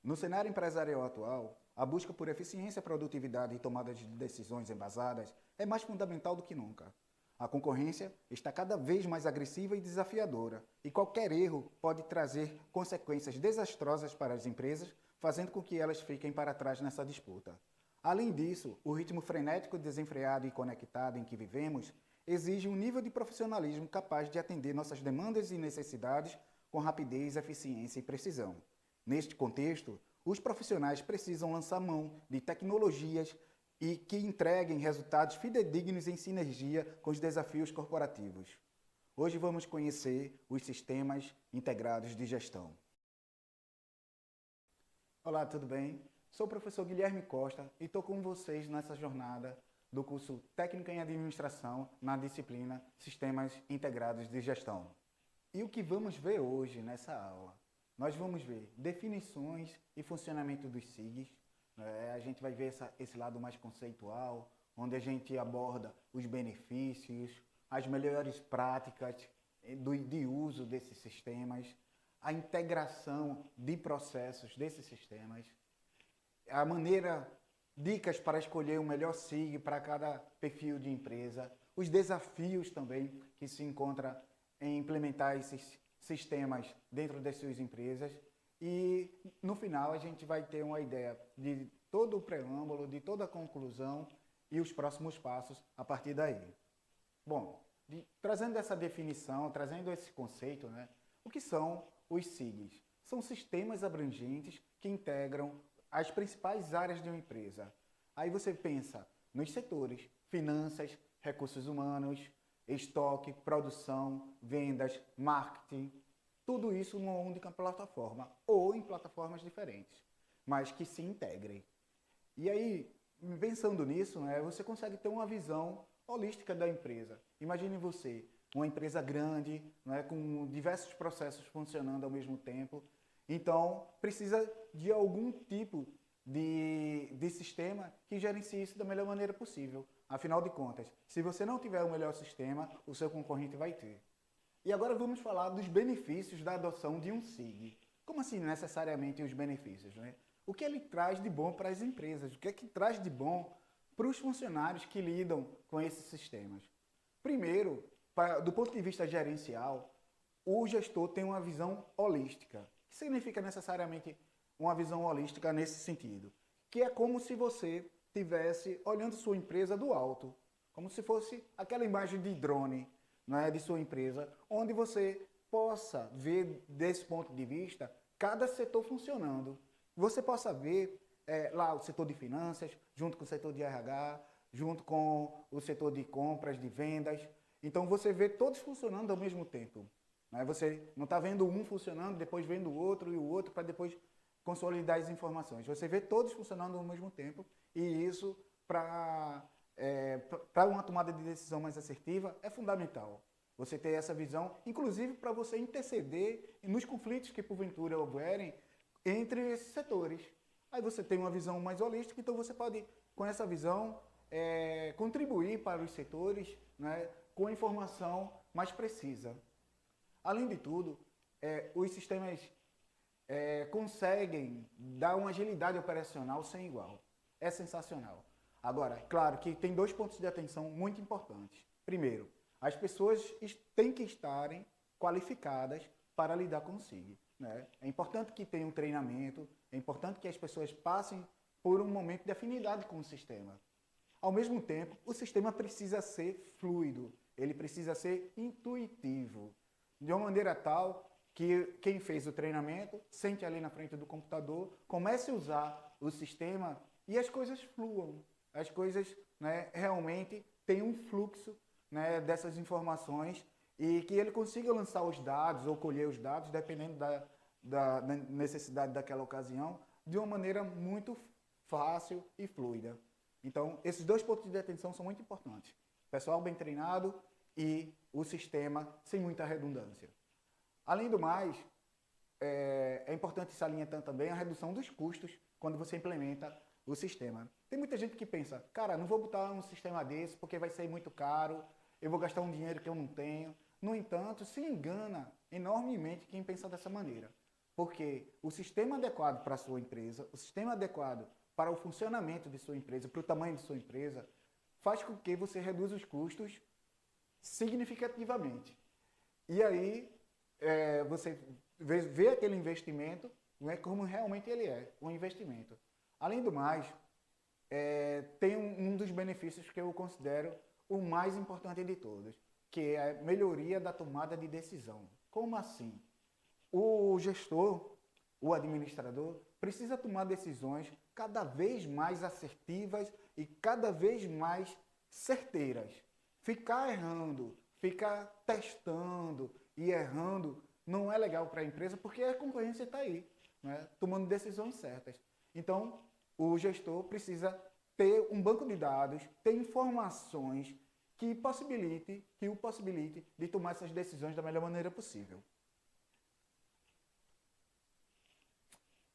No cenário empresarial atual, a busca por eficiência, produtividade e tomada de decisões embasadas é mais fundamental do que nunca. A concorrência está cada vez mais agressiva e desafiadora, e qualquer erro pode trazer consequências desastrosas para as empresas, fazendo com que elas fiquem para trás nessa disputa. Além disso, o ritmo frenético, desenfreado e conectado em que vivemos exige um nível de profissionalismo capaz de atender nossas demandas e necessidades com rapidez, eficiência e precisão. Neste contexto, os profissionais precisam lançar mão de tecnologias e que entreguem resultados fidedignos em sinergia com os desafios corporativos. Hoje vamos conhecer os sistemas integrados de gestão. Olá, tudo bem? Sou o professor Guilherme Costa e estou com vocês nessa jornada do curso Técnico em Administração na disciplina Sistemas Integrados de Gestão. E o que vamos ver hoje nessa aula? Nós vamos ver definições e funcionamento dos SIGs. A gente vai ver esse lado mais conceitual, onde a gente aborda os benefícios, as melhores práticas de uso desses sistemas, a integração de processos desses sistemas, a maneira, dicas para escolher o melhor SIG para cada perfil de empresa, os desafios também que se encontra em implementar esses sistemas dentro das suas empresas e no final a gente vai ter uma ideia de todo o preâmbulo, de toda a conclusão e os próximos passos a partir daí. Bom, trazendo essa definição, trazendo esse conceito, o que são os SIGs? São sistemas abrangentes que integram as principais áreas de uma empresa. Aí você pensa nos setores, finanças, recursos humanos, estoque, produção, vendas, marketing, tudo isso numa única plataforma ou em plataformas diferentes, mas que se integrem. E aí, pensando nisso, você consegue ter uma visão holística da empresa. Imagine você, uma empresa grande, com diversos processos funcionando ao mesmo tempo, então precisa de algum tipo de sistema que gerencie isso da melhor maneira possível. Afinal de contas, se você não tiver o melhor sistema, o seu concorrente vai ter. E agora vamos falar dos benefícios da adoção de um SIG. Como assim necessariamente os benefícios? O que ele traz de bom para as empresas? O que é que traz de bom para os funcionários que lidam com esses sistemas? Primeiro, do ponto de vista gerencial, o gestor tem uma visão holística. O que significa necessariamente uma visão holística nesse sentido? Que é como se você estivesse olhando sua empresa do alto, como se fosse aquela imagem de drone, de sua empresa, onde você possa ver desse ponto de vista cada setor funcionando. Você possa ver lá o setor de finanças, junto com o setor de RH, junto com o setor de compras, de vendas. Então você vê todos funcionando ao mesmo tempo. Você não está vendo um funcionando, depois vendo o outro e o outro, para depois consolidar as informações. Você vê todos funcionando ao mesmo tempo e isso para uma tomada de decisão mais assertiva é fundamental. Você ter essa visão, inclusive para você interceder nos conflitos que porventura houverem entre esses setores. Aí você tem uma visão mais holística, então você pode, com essa visão, contribuir para os setores com a informação mais precisa. Além de tudo, os sistemas conseguem dar uma agilidade operacional sem igual. É sensacional. Agora, claro que tem dois pontos de atenção muito importantes. Primeiro, as pessoas têm que estarem qualificadas para lidar com o SIG. É importante que tenha um treinamento, é importante que as pessoas passem por um momento de afinidade com o sistema. Ao mesmo tempo, o sistema precisa ser fluido, ele precisa ser intuitivo, de uma maneira tal que quem fez o treinamento sente ali na frente do computador, comece a usar o sistema e as coisas fluam. As coisas realmente têm um fluxo dessas informações e que ele consiga lançar os dados ou colher os dados, dependendo da necessidade daquela ocasião, de uma maneira muito fácil e fluida. Então, esses dois pontos de atenção são muito importantes. Pessoal bem treinado e o sistema sem muita redundância. Além do mais, é importante salientar também a redução dos custos quando você implementa o sistema. Tem muita gente que pensa, cara, não vou botar um sistema desse porque vai ser muito caro, eu vou gastar um dinheiro que eu não tenho. No entanto, se engana enormemente quem pensa dessa maneira. Porque o sistema adequado para a sua empresa, o sistema adequado para o funcionamento de sua empresa, para o tamanho de sua empresa, faz com que você reduza os custos significativamente. E aí você vê aquele investimento, não é como realmente ele é, um investimento. Além do mais, tem um dos benefícios que eu considero o mais importante de todos, que é a melhoria da tomada de decisão. Como assim? O gestor, o administrador, precisa tomar decisões cada vez mais assertivas e cada vez mais certeiras. Ficar errando, ficar testando e errando não é legal para a empresa porque a concorrência está aí, né? Tomando decisões certas. Então, o gestor precisa ter um banco de dados, ter informações que o possibilite de tomar essas decisões da melhor maneira possível.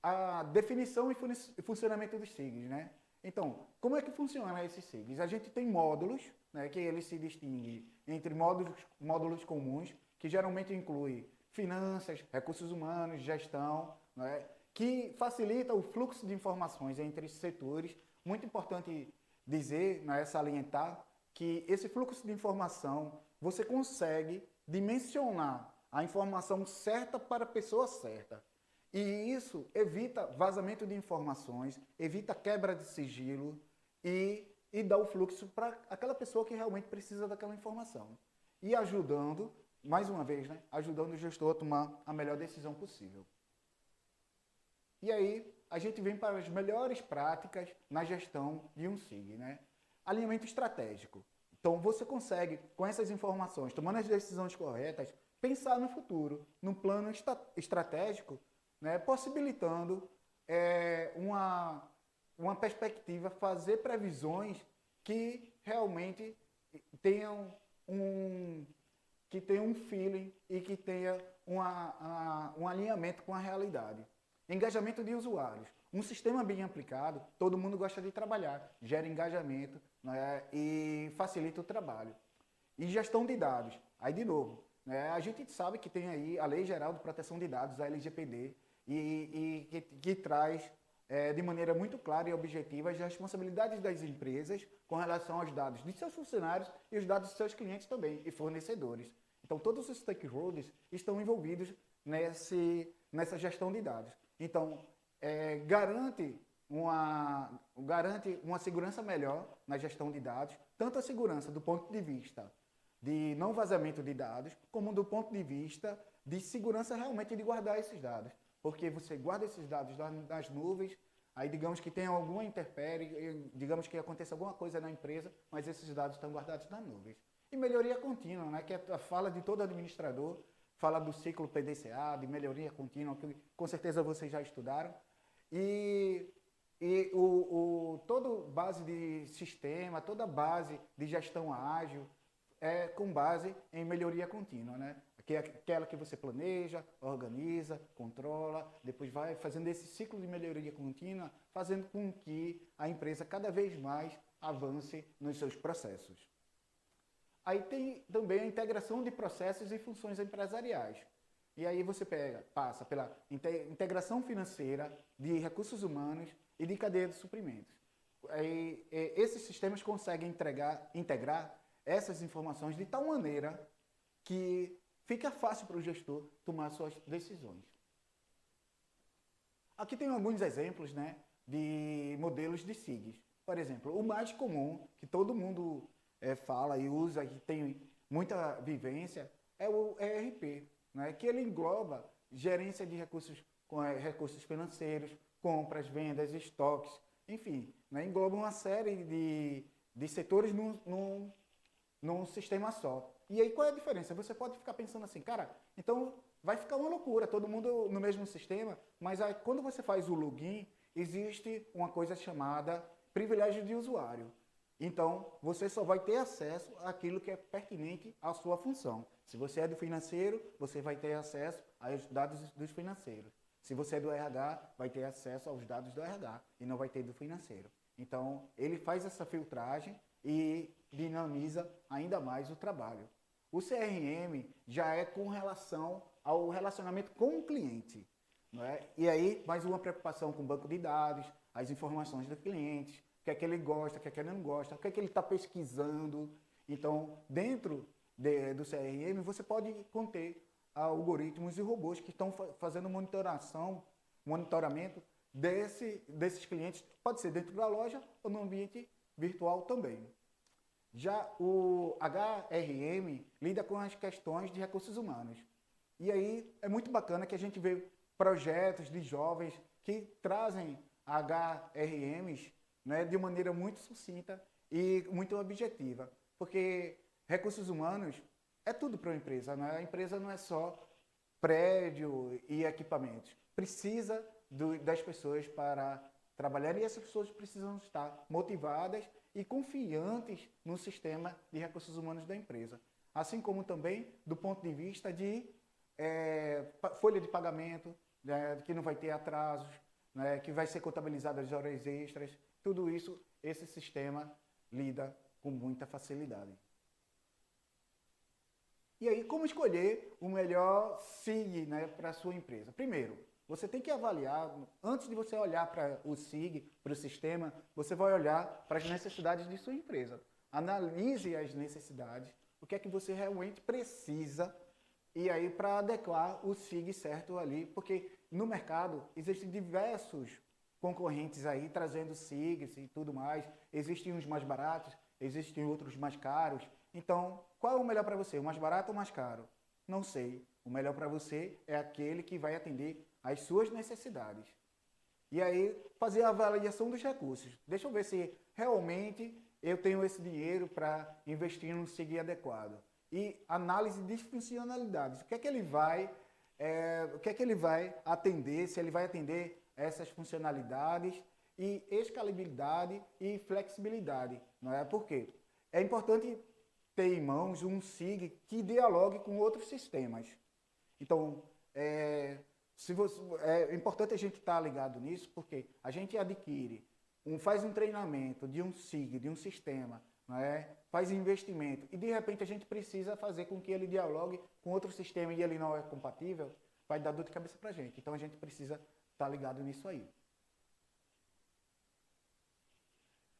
A definição e funcionamento dos SIGs, né? Então, como é que funciona esses SIGs? A gente tem módulos, né, que eles se distinguem entre módulos comuns, que geralmente inclui finanças, recursos humanos, gestão, né, que facilita o fluxo de informações entre esses setores. Muito importante dizer, né, salientar, que esse fluxo de informação você consegue dimensionar a informação certa para a pessoa certa. E isso evita vazamento de informações, evita quebra de sigilo e dá o fluxo para aquela pessoa que realmente precisa daquela informação. E ajudando, mais uma vez, né, ajudando o gestor a tomar a melhor decisão possível. E aí, a gente vem para as melhores práticas na gestão de um SIG, né? Alinhamento estratégico. Então, você consegue, com essas informações, tomando as decisões corretas, pensar no futuro, num plano estratégico, né, possibilitando uma perspectiva, fazer previsões que realmente tenham um feeling e que tenha um alinhamento com a realidade. Engajamento de usuários. Um sistema bem aplicado, todo mundo gosta de trabalhar, gera engajamento, né, e facilita o trabalho. E gestão de dados. Aí, de novo, né, a gente sabe que tem aí a Lei Geral de Proteção de Dados, a LGPD, que traz de maneira muito clara e objetiva as responsabilidades das empresas com relação aos dados de seus funcionários e os dados de seus clientes também, e fornecedores. Então, todos os stakeholders estão envolvidos nessa gestão de dados. Então, garante uma segurança melhor na gestão de dados, tanto a segurança do ponto de vista de não vazamento de dados, como do ponto de vista de segurança realmente de guardar esses dados. Porque você guarda esses dados nas nuvens, aí digamos que tem alguma intempérie, digamos que aconteça alguma coisa na empresa, mas esses dados estão guardados nas nuvens. E melhoria contínua, né, que é a fala de todo administrador, fala do ciclo PDCA, de melhoria contínua, que com certeza vocês já estudaram. Toda base de sistema, toda base de gestão ágil é com base em melhoria contínua, né? Que é aquela que você planeja, organiza, controla, depois vai fazendo esse ciclo de melhoria contínua, fazendo com que a empresa cada vez mais avance nos seus processos. Aí tem também a integração de processos e funções empresariais. E aí você passa pela integração financeira, de recursos humanos e de cadeia de suprimentos. Aí, esses sistemas conseguem integrar essas informações de tal maneira que fica fácil para o gestor tomar suas decisões. Aqui tem alguns exemplos, né, de modelos de SIGs. Por exemplo, o mais comum, que todo mundo fala e usa, que tem muita vivência, é o ERP, né, que ele engloba gerência de recursos financeiros, compras, vendas, estoques, enfim, né, engloba uma série de setores num sistema só. E aí qual é a diferença? Você pode ficar pensando assim, cara, então vai ficar uma loucura, todo mundo no mesmo sistema, mas aí, quando você faz o login, existe uma coisa chamada privilégio de usuário. Então, você só vai ter acesso àquilo que é pertinente à sua função. Se você é do financeiro, você vai ter acesso aos dados dos financeiros. Se você é do RH, vai ter acesso aos dados do RH e não vai ter do financeiro. Então, ele faz essa filtragem e dinamiza ainda mais o trabalho. O CRM já é com relação ao relacionamento com o cliente. não é? E aí, mais uma preocupação com o banco de dados, as informações dos clientes, o que é que ele gosta, o que é que ele não gosta, o que é que ele está pesquisando. Então, dentro do CRM, você pode conter algoritmos e robôs que estão fazendo monitoramento desses clientes, pode ser dentro da loja ou no ambiente virtual também. Já o HRM lida com as questões de recursos humanos. E aí é muito bacana que a gente vê projetos de jovens que trazem HRMs, né, de maneira muito sucinta e muito objetiva. Porque recursos humanos é tudo para uma empresa, né? A empresa não é só prédio e equipamentos. Precisa das pessoas para trabalhar e essas pessoas precisam estar motivadas e confiantes no sistema de recursos humanos da empresa. Assim como também do ponto de vista de folha de pagamento, né, que não vai ter atrasos, né, que vai ser contabilizada as horas extras. Tudo isso, esse sistema lida com muita facilidade. E aí, como escolher o melhor SIG, né, para a sua empresa? Primeiro, você tem que avaliar, antes de você olhar para o SIG, para o sistema, você vai olhar para as necessidades de sua empresa. Analise as necessidades, o que é que você realmente precisa, e aí para adequar o SIG certo ali, porque no mercado existem diversos concorrentes aí trazendo SIGs e tudo mais. Existem uns mais baratos, existem outros mais caros. Então, qual é o melhor para você? O mais barato ou o mais caro? Não sei. O melhor para você é aquele que vai atender às suas necessidades. E aí, fazer a avaliação dos recursos. Deixa eu ver se realmente eu tenho esse dinheiro para investir num SIG adequado. E análise de funcionalidades. O que é que ele vai atender, se ele vai atender essas funcionalidades e escalabilidade e flexibilidade. Não é? Por quê? É importante ter em mãos um SIG que dialogue com outros sistemas. Então, é importante a gente estar ligado nisso, porque a gente faz um treinamento de um SIG, de um sistema, não é? Faz investimento e de repente a gente precisa fazer com que ele dialogue com outro sistema e ele não é compatível, vai dar dor de cabeça para a gente. Então a gente precisa estar ligado nisso aí.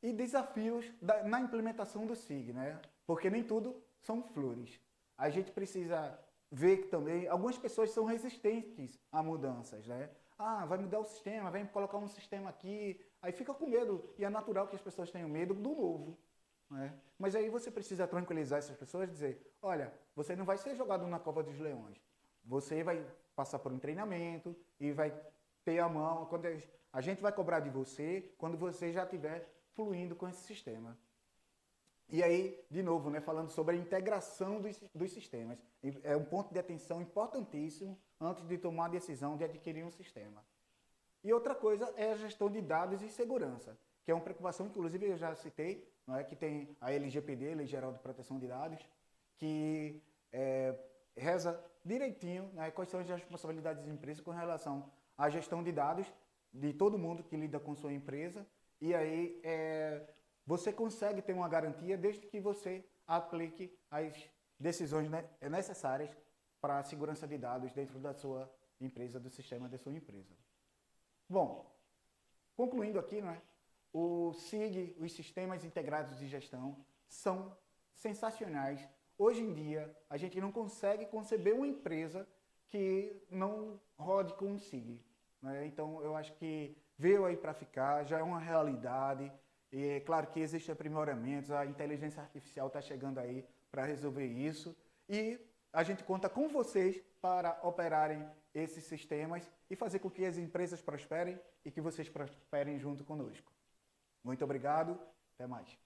E desafios na implementação do SIG, né? Porque nem tudo são flores. A gente precisa ver que também algumas pessoas são resistentes a mudanças, né? Ah, vai mudar o sistema, vai colocar um sistema aqui, aí fica com medo, e é natural que as pessoas tenham medo do novo, né? Mas aí você precisa tranquilizar essas pessoas e dizer, olha, você não vai ser jogado na cova dos leões, você vai passar por um treinamento e vai ter a mão, quando a gente vai cobrar de você quando você já estiver fluindo com esse sistema. E aí, de novo, né, falando sobre a integração dos sistemas. É um ponto de atenção importantíssimo antes de tomar a decisão de adquirir um sistema. E outra coisa é a gestão de dados e segurança, que é uma preocupação, inclusive eu já citei, não é, que tem a LGPD, Lei Geral de Proteção de Dados, que reza direitinho, né, quais são as responsabilidades da empresa com relação à gestão de dados de todo mundo que lida com sua empresa. E aí você consegue ter uma garantia desde que você aplique as decisões necessárias para a segurança de dados dentro da sua empresa, do sistema da sua empresa. Bom, concluindo aqui, né, o SIG, os sistemas integrados de gestão, são sensacionais. Hoje em dia, a gente não consegue conceber uma empresa que não rode com um SIG, né? Então, eu acho que veio aí para ficar, já é uma realidade. E é claro que existem aprimoramentos, a inteligência artificial está chegando aí para resolver isso. E a gente conta com vocês para operarem esses sistemas e fazer com que as empresas prosperem e que vocês prosperem junto conosco. Muito obrigado, até mais.